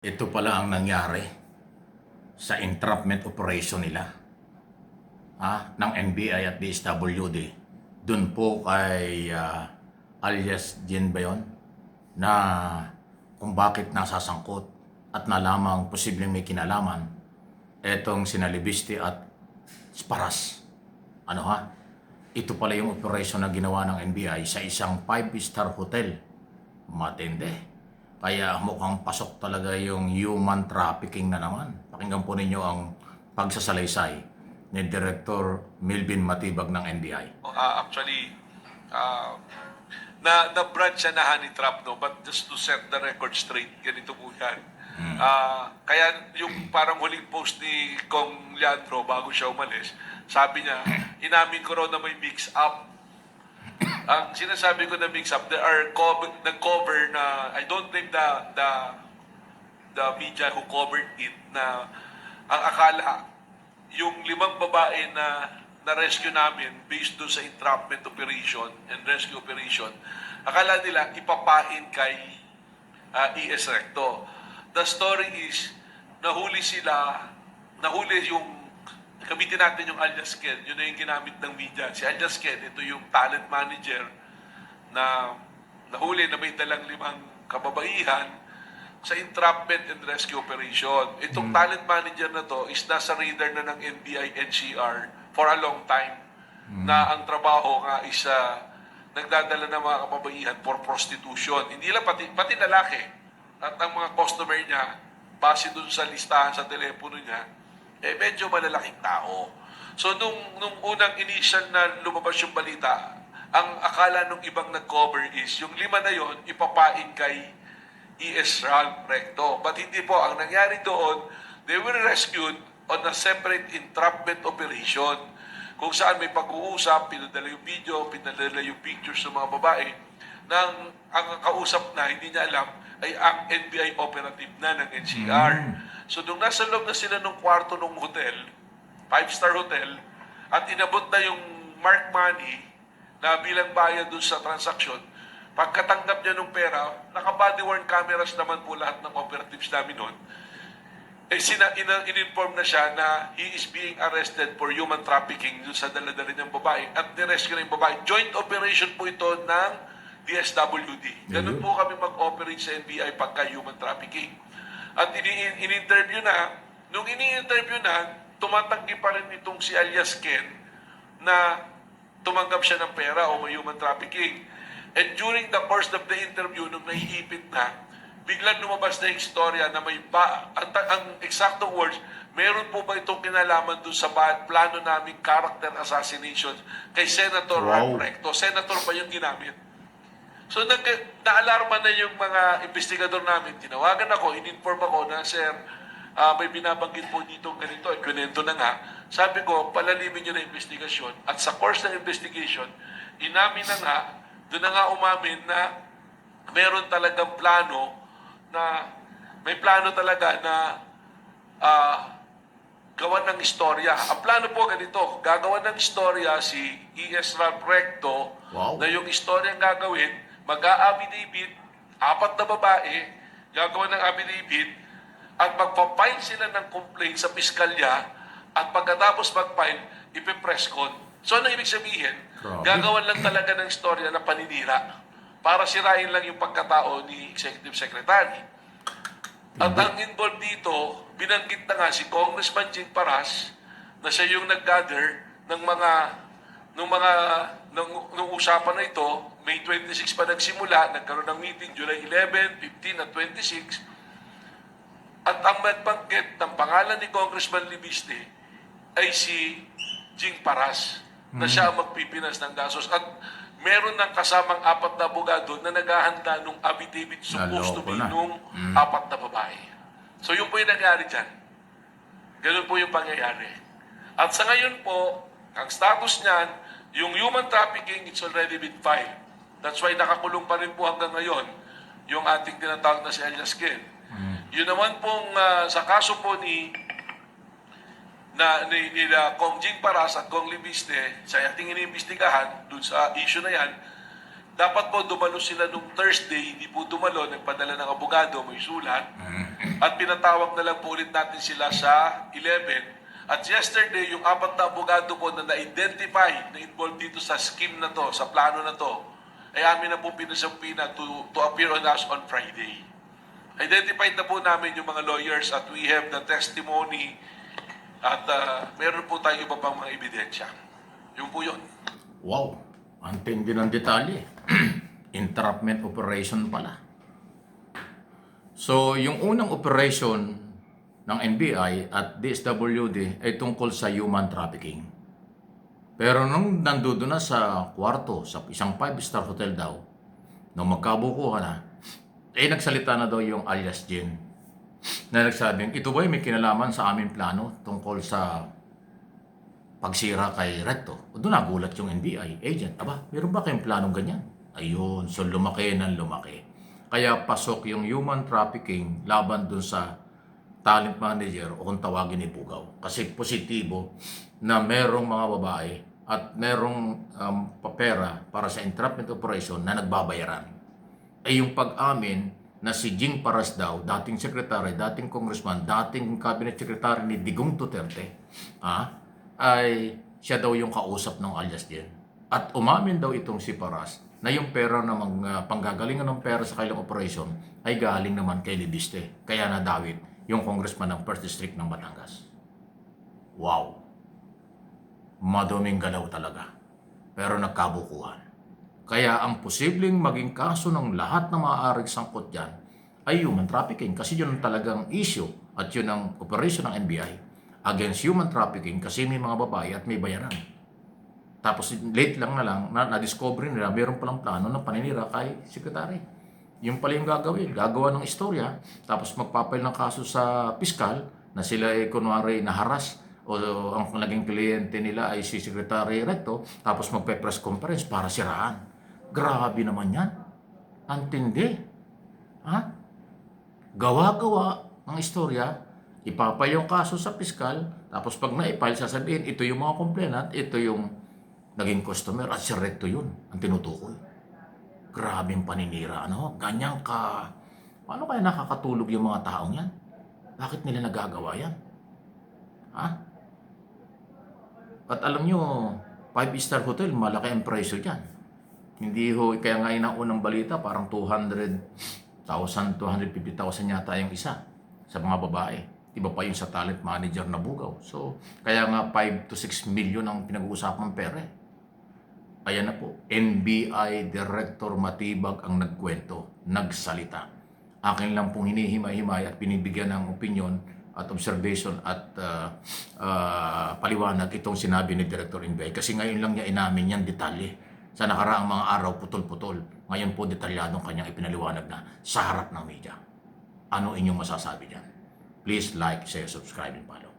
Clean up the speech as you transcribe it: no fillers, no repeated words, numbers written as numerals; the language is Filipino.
Ito pala ang nangyari sa entrapment operation nila ng NBI at DSWD. Doon po kay alias Jen ba yun? Na kung bakit nasasangkot at nalamang posibleng may kinalaman etong sinalibiste at Sparas. Ano ha? Ito pala yung operation na ginawa ng NBI sa isang 5-star hotel. Matindi. Kaya mukhang pasok talaga yung human trafficking na naman. Pakinggan po ninyo ang pagsasalaysay ni Director Melvin Matibag ng NBI. Actually, na-branch siya na honey trap, no? But just to set the record straight, ganito po yan. Kaya yung parang huling post ni Kong Leandro bago siya umalis, sabi niya, inamin ko raw na may mix-up. Ang sinasabi ko na mix-up, there are nag-cover na, I don't blame the media who covered it, na ang akala, yung 5 babae na na-rescue namin based doon sa entrapment operation and rescue operation, akala nila ipapain kay ES Recto. The story is, nahuli yung, gamitin natin yung alias Ken, yun na yung ginamit ng media. Si alias Ken, ito yung talent manager na nahuli na may dalang 5 kababaihan sa entrapment and rescue operation. Itong talent manager na to is nasa radar na ng NBI NCR for a long time, na ang trabaho nga is nagdadala ng mga kababaihan for prostitution. Hindi lang, pati lalaki. At ang mga customer niya, base dun sa listahan sa telepono niya, medyo malalaking tao. So, nung unang initial na lumabas yung balita, ang akala nung ibang nag-cover is, yung 5 na yon ipapain kay ES Recto. But hindi po. Ang nangyari doon, they were rescued on a separate entrapment operation, kung saan may pag-uusap, pinadala yung video, pinadala yung pictures ng mga babae, nang ang kausap na hindi niya alam ay ang NBI operative na ng NCR. So nung nasa loob na sila ng kwarto ng hotel, 5-star hotel, at inabot na yung mark money na bilang bayad dun sa transaksyon, pagkatanggap niya ng pera, naka-body worn cameras naman po lahat ng operatives namin noon, in-inform na siya na he is being arrested for human trafficking dun sa daladala niyang babae at nirescue na yung babae. Joint operation po ito ng DSWD. Ganun po kami mag-operate sa NBI pagka human trafficking. At in-interview na, nung ini-interview na, tumatanggi pa rin itong si alias Ken na tumanggap siya ng pera o may human trafficking. And during the course of the interview, nung naiipit na, biglang lumabas na yung istorya na may ang exact words, meron po ba itong kinalaman dun sa plano naming character assassination kay Senator Recto? Senator pa yung ginamit. So, na-alarma na yung mga investigador namin. Tinawagan ako, in-inform ako na, Sir, may binabanggit po dito ganito, kwento na nga. Sabi ko, palalimin nyo na investigasyon. At sa course ng investigation, inamin na nga, doon na nga umamin na meron talagang plano na, may plano talaga na gawan ng istorya. Ang plano po ganito, gagawan ng istorya si ES Recto, na yung istorya ang gagawin, mag-a-affidavit, 4 na babae, gagawa ng affidavit, at magpa-file sila ng complaint sa piskalya, at pagkatapos mag-file, ipipress con. So ano ibig sabihin? Gagawan lang talaga ng istorya na paninira para sirain lang yung pagkatao ni Executive Secretary. At ang involved dito, binanggit na nga si Congressman Jing Paras na siya yung nag-gather ng nung usapan na ito. May 26 pa nagsimula, nagkaroon ng meeting July 11, 15 at 26. At ang nagbanggit ng pangalan ni Congressman Libiste ay si Jing Paras, na siya ang magpipinas ng gastos. At meron ng kasamang 4 na abogado na naghahanda nung affidavit supposed to be nung 4 na babae. So yun po yung nangyari dyan. Ganun po yung pangyayari. At sa ngayon po, ang status niyan, yung human trafficking, it's already been filed. That's why nakakulong pa rin po hanggang ngayon yung ating tinatawag na si alias Ken. Yun naman pong sa kaso po ni Kong Jing Paras at Kong Libiste, sa ating iniimbestigahan dun sa issue na yan, dapat po dumalo sila nung Thursday, hindi po dumalo, nagpadala ng abogado, may sulat. at pinatawag na lang po ulit natin sila sa 11. At yesterday, yung 4 na abogado po na na-identify na involved dito sa scheme na to, sa plano na to, ay amin na po pinasampina to appear on us on Friday. Identified na po namin yung mga lawyers at we have the testimony at meron po tayo iba pang mga ebidensya. Yun po yun. Wow, ang tindi ng detalye. Entrapment operation pala. So, yung unang operation ng NBI at DSWD ay tungkol sa human trafficking. Pero nung nandoon na sa kwarto, sa isang 5-star hotel daw, nung magkabukuhan na, nagsalita na daw yung alias Jin na nagsabing, ito ba may kinalaman sa aming plano tungkol sa pagsira kay Recto? O doon nagulat yung NBI agent. Aba, meron ba kayong planong ganyan? Ayun, so lumaki ng lumaki. Kaya pasok yung human trafficking laban dun sa talent manager o kung tawagin ni Pugaw. Kasi positibo na merong mga babae at merong papera para sa entrapment operation na nagbabayaran. Yung pag-amin na si Jing Paras daw, dating sekretary, dating congressman, dating cabinet secretary ni Digong Duterte, ay siya daw yung kausap ng alias Jin. At umamin daw itong si Paras na yung pera na panggagalingan ng pera sa kailang operation ay galing naman kay Libiste. Kaya nadawit yung congressman ng 1st District ng Batangas. Wow! Maduming galaw talaga. Pero nagkabukuhan. Kaya ang posibleng maging kaso ng lahat na maaaring sangkot dyan ay human trafficking kasi yun ang talagang issue at yun ang operation ng NBI against human trafficking kasi may mga babae at may bayaran. Tapos late lang na-discover nila mayroon palang plano ng paninira kay sekretary. Yung pala yung gagawa ng istorya, tapos magpapail ng kaso sa piskal na sila ay kunwari naharas o ang naging kliyente nila ay si Secretary Recto, tapos magpe-press conference para siraan. Grabe naman yan. Ang tindi. Gawa-gawa ang istorya, ipapail yung kaso sa piskal, tapos pag na-file, sasabihin, ito yung mga complainant, ito yung naging customer, at si Recto yun ang tinutukoy. Grabing paninira, Ganyan ka. Paano kaya nakakatulog yung mga taong yan? Bakit nila nagagawa yan? At alam nyo, 5-star hotel, malaki ang presyo dyan. Hindi kaya nga ang unang balita, parang 200,000, 250,000 yata yung isa sa mga babae. Iba pa yung sa talent manager na Bugaw. So, kaya nga 5 to 6 million ang pinag-uusapang pera. Ayan na po, NBI Director Matibag ang nagkwento, nagsalita. Akin lang pong hinihimay-himay at pinibigyan ng opinion at observation at paliwanag itong sinabi ni Director NBI. Kasi ngayon lang niya inamin yan detalye. Sa nakaraang mga araw, putol-putol. Ngayon po detalyadong kanyang ipinaliwanag na sa harap ng media. Ano inyong masasabi dyan? Please like, share, subscribe, and follow.